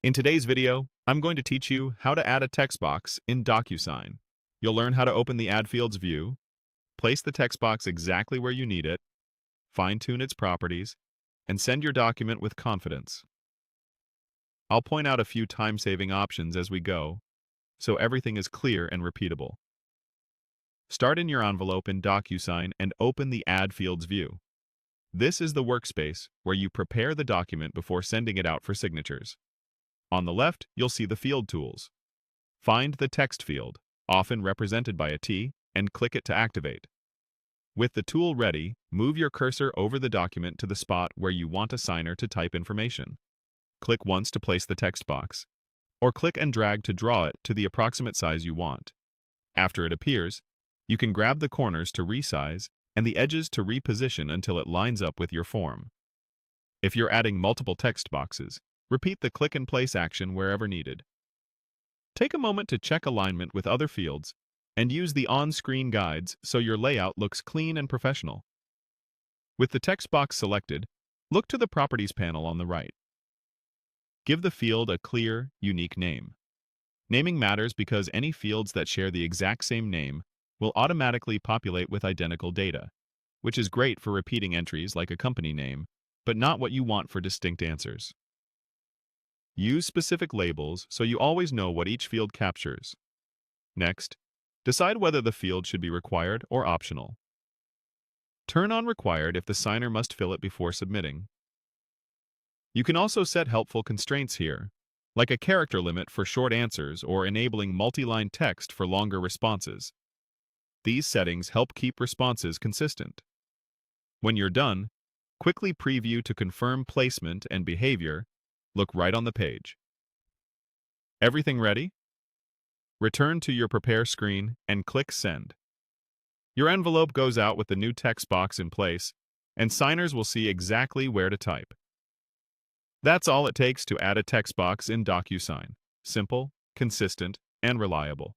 In today's video, I'm going to teach you how to add a text box in DocuSign. You'll learn how to open the Add Fields view, place the text box exactly where you need it, fine-tune its properties, and send your document with confidence. I'll point out a few time-saving options as we go, so everything is clear and repeatable. Start in your envelope in DocuSign and open the Add Fields view. This is the workspace where you prepare the document before sending it out for signatures. On the left, you'll see the field tools. Find the text field, often represented by a T, and click it to activate. With the tool ready, move your cursor over the document to the spot where you want a signer to type information. Click once to place the text box, or click and drag to draw it to the approximate size you want. After it appears, you can grab the corners to resize and the edges to reposition until it lines up with your form. If you're adding multiple text boxes, repeat the click and place action wherever needed. Take a moment to check alignment with other fields and use the on-screen guides so your layout looks clean and professional. With the text box selected, look to the Properties panel on the right. Give the field a clear, unique name. Naming matters because any fields that share the exact same name will automatically populate with identical data, which is great for repeating entries like a company name, but not what you want for distinct answers. Use specific labels so you always know what each field captures. Next, decide whether the field should be required or optional. Turn on required if the signer must fill it before submitting. You can also set helpful constraints here, like a character limit for short answers or enabling multi-line text for longer responses. These settings help keep responses consistent. When you're done, quickly preview to confirm placement and behavior. Look right on the page. Everything ready? Return to your Prepare screen and click Send. Your envelope goes out with the new text box in place, and signers will see exactly where to type. That's all it takes to add a text box in DocuSign. Simple, consistent, and reliable.